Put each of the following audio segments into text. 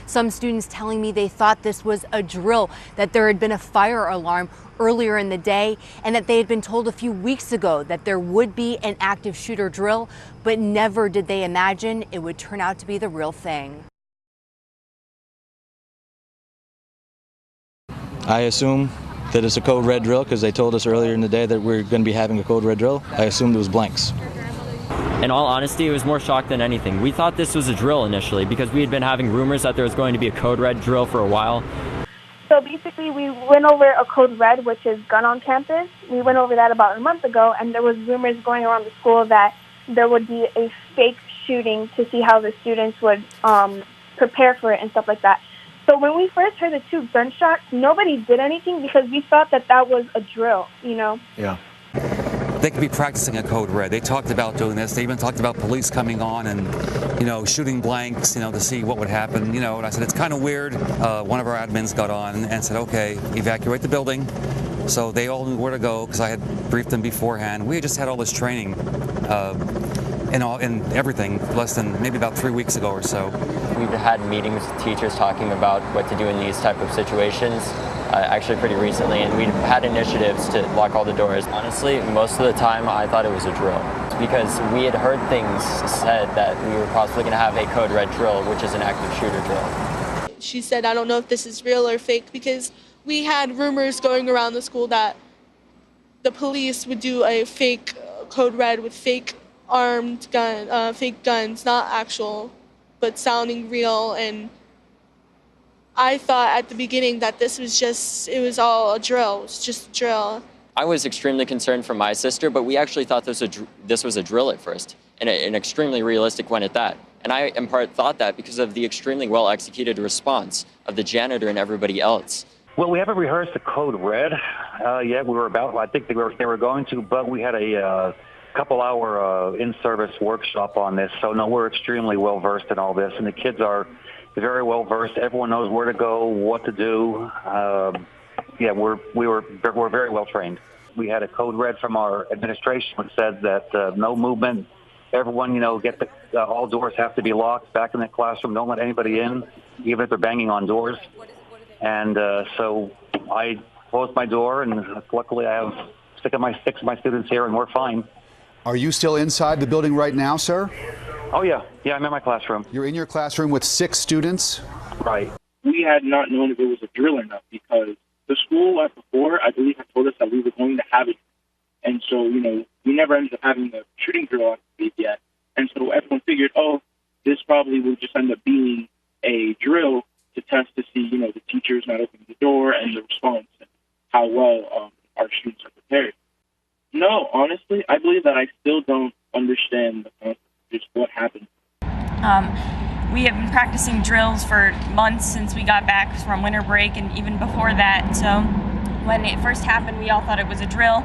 Some students telling me they thought this was a drill, that there had been a fire alarm earlier in the day, and that they had been told a few weeks ago that there would be an active shooter drill, but never did they imagine it would turn out to be the real thing. I assume that it's a code red drill because they told us earlier in the day that we're going to be having a code red drill. I assumed it was blanks. In all honesty, it was more shock than anything. We thought this was a drill initially because we had been having rumors that there was going to be a code red drill for a while. So basically, we went over a code red, which is gun on campus. We went over that about a month ago, and there was rumors going around the school that there would be a fake shooting to see how the students would prepare for it and stuff like that. So when we first heard the 2 gunshots, nobody did anything because we thought that that was a drill, you know? Yeah. They could be practicing a code red. They talked about doing this. They even talked about police coming on and, shooting blanks, to see what would happen, And I said, it's kind of weird. One of our admins got on and said, okay, evacuate the building. So they all knew where to go because I had briefed them beforehand. We had just had all this training in everything less than maybe about 3 weeks ago or so. We've had meetings with teachers talking about what to do in these type of situations, actually pretty recently, and we've had initiatives to lock all the doors. Honestly, most of the time I thought it was a drill because we had heard things said that we were possibly going to have a code red drill, which is an active shooter drill. She said, I don't know if this is real or fake because we had rumors going around the school that the police would do a fake code red with fake fake guns, not actual, but sounding real. And I thought at the beginning that this was it was all a drill. It was just a drill. I was extremely concerned for my sister, but we actually thought this was a drill at first, and an extremely realistic one at that. And I, in part, thought that because of the extremely well-executed response of the janitor and everybody else. Well, we haven't rehearsed the code red yet. We were about, I think they were going to, but we had a couple-hour in-service workshop on this. So, no, we're extremely well-versed in all this, and the kids are very well-versed. Everyone knows where to go, what to do. We're very well-trained. We had a code red from our administration which said that no movement. Everyone, all doors have to be locked back in the classroom. Don't let anybody in, even if they're banging on doors. And so I closed my door, and luckily I have 6 of my students here, and we're fine. Are you still inside the building right now, sir? Oh, yeah. Yeah, I'm in my classroom. You're in your classroom with 6 students? Right. We had not known if it was a drill or not because the school before, I believe, had told us that we were going to have it. And so, we never ended up having the shooting drill on the yet. And so everyone figured, this probably will just end up being a drill to test to see, the teachers not opening the door and the response and how well our students are prepared. No, honestly, I believe that I still don't understand the concept of just what happened. We have been practicing drills for months since we got back from winter break and even before that. So when it first happened, we all thought it was a drill.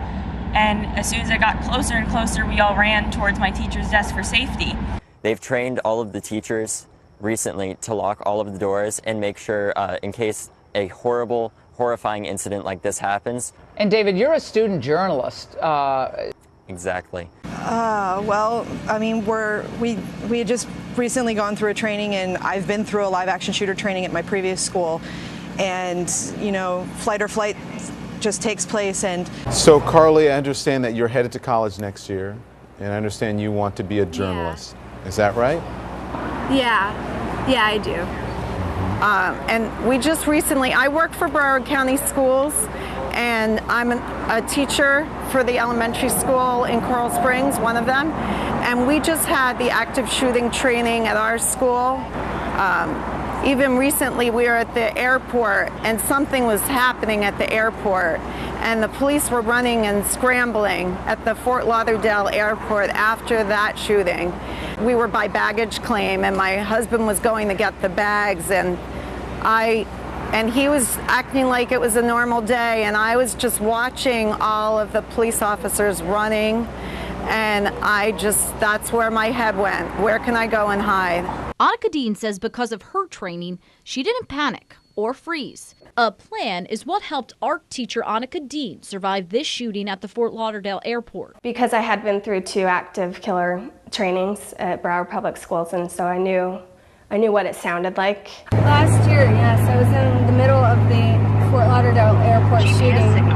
And as soon as it got closer and closer, we all ran towards my teacher's desk for safety. They've trained all of the teachers recently to lock all of the doors and make sure in case a horrifying incident like this happens. And David, you're a student journalist. Exactly. Well, I mean, we had just recently gone through a training, and I've been through a live action shooter training at my previous school. And, flight or flight just takes place. And so, Carly, I understand that you're headed to college next year, and I understand you want to be a journalist. Yeah. Is that right? Yeah, I do. And we just recently, I work for Broward County Schools, and I'm a teacher for the elementary school in Coral Springs, one of them. And we just had the active shooting training at our school. Even recently, we were at the airport, and something was happening at the airport. And the police were running and scrambling at the Fort Lauderdale airport after that shooting. We were by baggage claim, and my husband was going to get the bags, and he was acting like it was a normal day, and I was just watching all of the police officers running, and that's where my head went. Where can I go and hide? Annika Dean says because of her training, she didn't panic or freeze. A plan is what helped art teacher Annika Dean survive this shooting at the Fort Lauderdale airport. Because I had been through 2 active killer trainings at Broward Public Schools, and so I knew I knew what it sounded like. Last year, yes, I was in the middle of the Fort Lauderdale airport shooting, and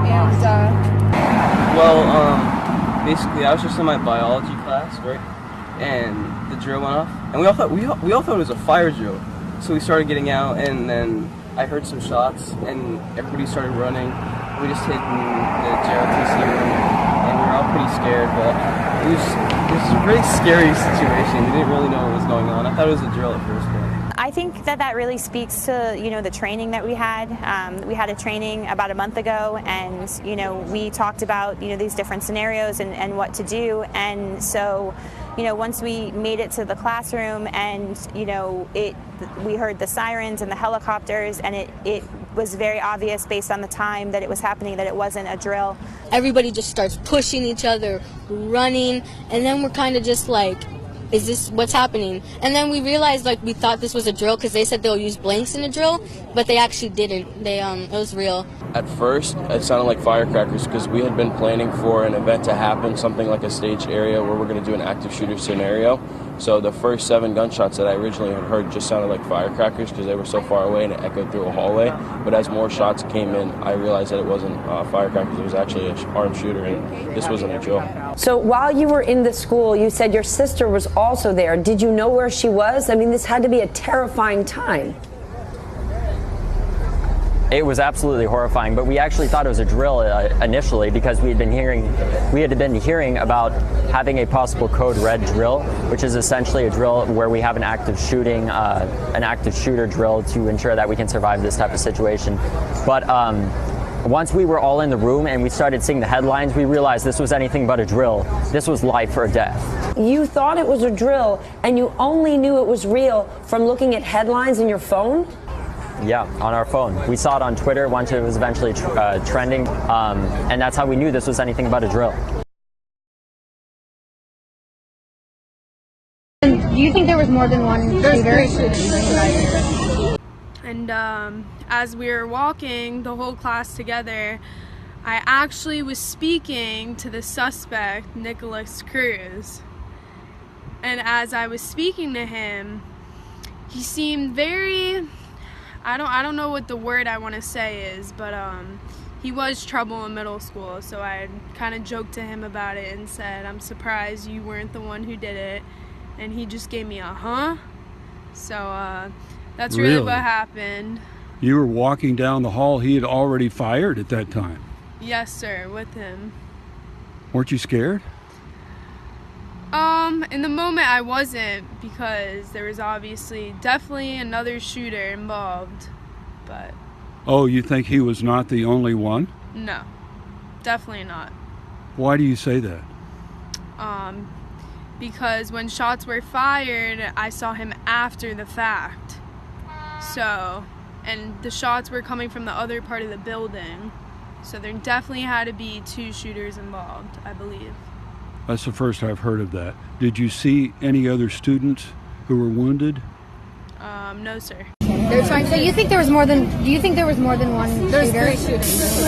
basically I was just in my biology class, right? And the drill went off, and we all thought it was a fire drill. So we started getting out, and then I heard some shots, and everybody started running. We just hid in the JLTC room, and we were all pretty scared, but it was a really scary situation. We didn't really know what was going on. I thought it was a drill at first, but I think that really speaks to, the training that we had. We had a training about a month ago, and, we talked about, these different scenarios and what to do. And so, once we made it to the classroom and, we heard the sirens and the helicopters, and it was very obvious based on the time that it was happening that it wasn't a drill. Everybody just starts pushing each other, running, and then we're kind of just like, is this what's happening? And then we realized, we thought this was a drill because they said they'll use blanks in a drill, but they actually didn't. It was real. at first it sounded like firecrackers because we had been planning for an event to happen, something like a staged area where we're going to do an active shooter scenario. So the first 7 gunshots that I originally had heard just sounded like firecrackers because they were so far away and it echoed through a hallway. But as more shots came in, I realized that it wasn't firecrackers, it was actually an armed shooter, and this wasn't a drill. So while you were in the school, you said your sister was also there. Did you know where she was? I mean, this had to be a terrifying time. It was absolutely horrifying, but we actually thought it was a drill initially because we had been hearing about having a possible code red drill, which is essentially a drill where we have an active shooter drill to ensure that we can survive this type of situation. But once we were all in the room and we started seeing the headlines, we realized this was anything but a drill. This was life or death. You thought it was a drill, and you only knew it was real from looking at headlines in your phone? Yeah, on our phone. We saw it on Twitter once it was eventually trending, and that's how we knew this was anything but a drill. Do you think there was more than one shooter? And as we were walking, the whole class together, I actually was speaking to the suspect, Nikolas Cruz. And as I was speaking to him, he seemed very... I don't know what the word I want to say is, but he was trouble in middle school, so I kind of joked to him about it and said, I'm surprised you weren't the one who did it, and he just gave me a huh? So that's really what happened. You were walking down the hall, he had already fired at that time? Yes, sir, with him. Weren't you scared? In the moment I wasn't, because there was definitely another shooter involved, but... Oh, you think he was not the only one? No, definitely not. Why do you say that? Because when shots were fired, I saw him after the fact. So, and the shots were coming from the other part of the building, so there definitely had to be 2 shooters involved, I believe. That's the first I've heard of that. Did you see any other students who were wounded? No, sir. So you think there was more than? Do you think there was more than one shooter? There's 3 shooters.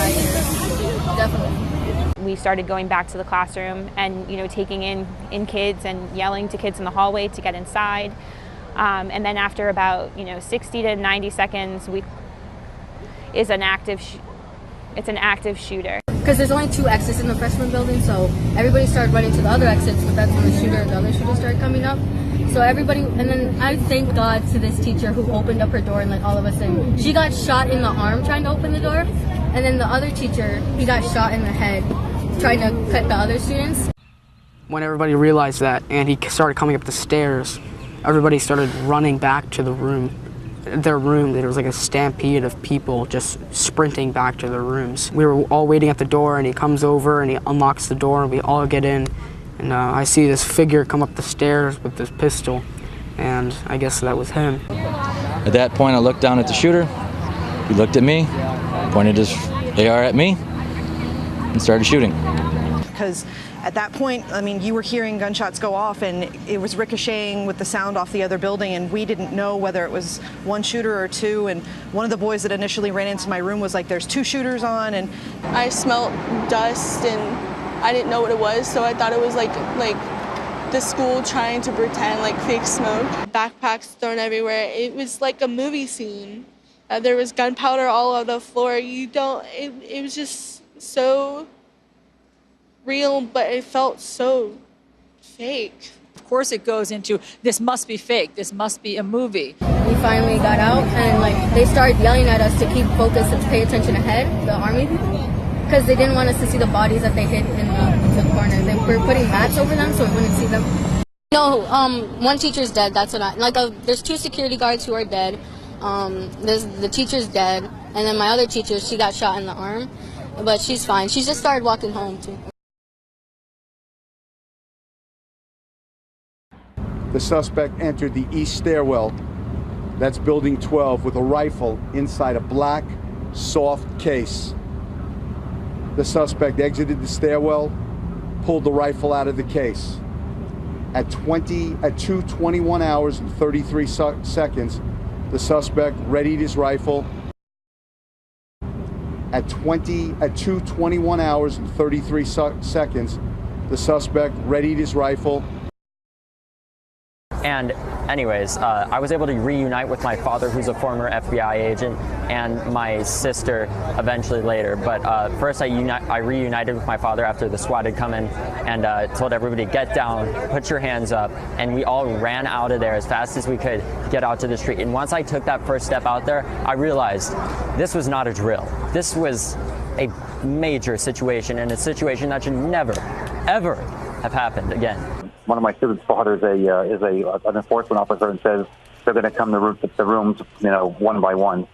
Definitely. We started going back to the classroom and taking in kids and yelling to kids in the hallway to get inside. And then after about 60 to 90 seconds, it's an active shooter. Because there's only 2 exits in the freshman building, so everybody started running to the other exits, but that's when the other shooter started coming up. So everybody, and then I thank God to this teacher who opened up her door and let all of us in. She got shot in the arm trying to open the door, and then the other teacher, he got shot in the head trying to cut the other students. When everybody realized that and he started coming up the stairs, everybody started running back to their room. There was like a stampede of people just sprinting back to their rooms. We were all waiting at the door, and he comes over and he unlocks the door, and we all get in. And I see this figure come up the stairs with this pistol, and I guess that was him. At that point, I looked down at the shooter. He looked at me, pointed his AR at me, and started shooting. Because at that point, I mean, you were hearing gunshots go off, and it was ricocheting with the sound off the other building, and we didn't know whether it was 1 shooter or 2. And one of the boys that initially ran into my room was like, there's 2 shooters on. And I smelled dust, and I didn't know what it was, so I thought it was like the school trying to pretend like fake smoke. Backpacks thrown everywhere. It was like a movie scene. There was gunpowder all over the floor. It was just so real, but it felt so fake. Of course it goes into, this must be fake, this must be a movie. We finally got out and like they started yelling at us to keep focused and to pay attention ahead, the army people, because they didn't want us to see the bodies that they hid in the corner. They were putting mats over them so we wouldn't see them. No, one teacher's dead, that's what there's 2 security guards who are dead. The teacher's dead, and then my other teacher, she got shot in the arm, but she's fine. She just started walking home too. The suspect entered the east stairwell, that's building 12, with a rifle inside a black, soft case. The suspect exited the stairwell, pulled the rifle out of the case. At 2:21 hours and 33 seconds, the suspect readied his rifle. At 2:21 hours and 33 seconds, the suspect readied his rifle. And anyways, I was able to reunite with my father, who's a former FBI agent, and my sister eventually later. But first I reunited with my father after the SWAT had come in and told everybody, get down, put your hands up. And we all ran out of there as fast as we could get out to the street. And once I took that first step out there, I realized this was not a drill. This was a major situation, and a situation that should never, ever have happened again. One of my students' fathers is an enforcement officer and says they're going to come to the rooms, one by one.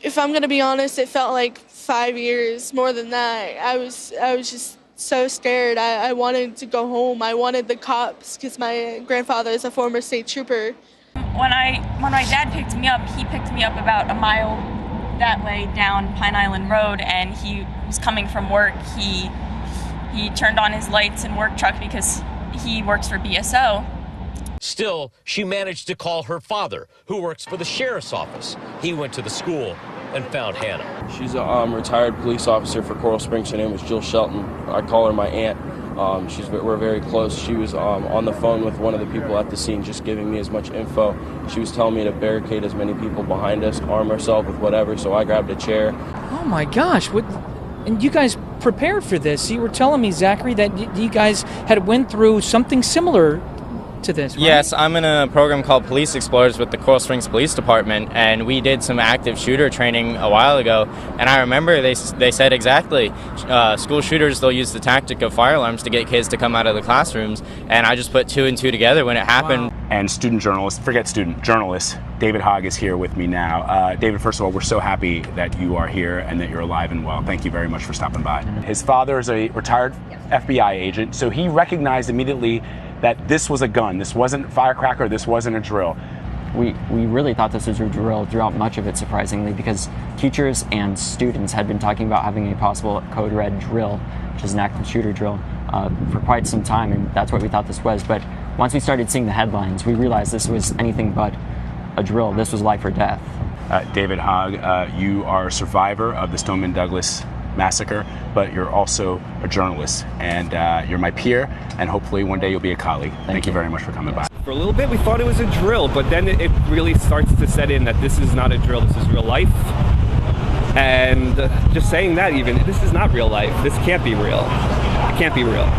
If I'm going to be honest, it felt like 5 years, more than that. I was just so scared. I wanted to go home. I wanted the cops because my grandfather is a former state trooper. When my dad picked me up, he picked me up about a mile that way down Pine Island Road, and he was coming from work. He turned on his lights and work truck because he works for BSO. Still, she managed to call her father, who works for the sheriff's office. He went to the school and found Hannah. She's a retired police officer for Coral Springs. Her name is Jill Shelton. I call her my aunt. We're very close. She was on the phone with one of the people at the scene, just giving me as much info. She was telling me to barricade as many people behind us, arm ourselves with whatever, so I grabbed a chair. Oh my gosh, and you guys prepared for this. You were telling me, Zachary, that you guys had went through something similar to this, right? Yes, I'm in a program called Police Explorers with the Coral Springs Police Department, and we did some active shooter training a while ago, and I remember they said exactly, school shooters, they'll use the tactic of fire alarms to get kids to come out of the classrooms, and I just put 2 and 2 together when it happened. Wow. And journalist, David Hogg is here with me now. David, first of all, we're so happy that you are here and that you're alive and well. Thank you very much for stopping by. His father is a retired FBI agent, so he recognized immediately that this was a gun. This wasn't firecracker, this wasn't a drill. We really thought this was a drill throughout much of it, surprisingly, because teachers and students had been talking about having a possible Code Red drill, which is an active shooter drill, for quite some time, and that's what we thought this was. But once we started seeing the headlines, we realized this was anything but a drill. This was life or death. David Hogg, you are a survivor of the Stoneman Douglas massacre, but you're also a journalist, and you're my peer, and hopefully one day you'll be a colleague. Thank you very much for coming by. For a little bit we thought it was a drill, but then it really starts to set in that this is not a drill, this is real life. And just saying that, even, this is not real life. This can't be real. It can't be real.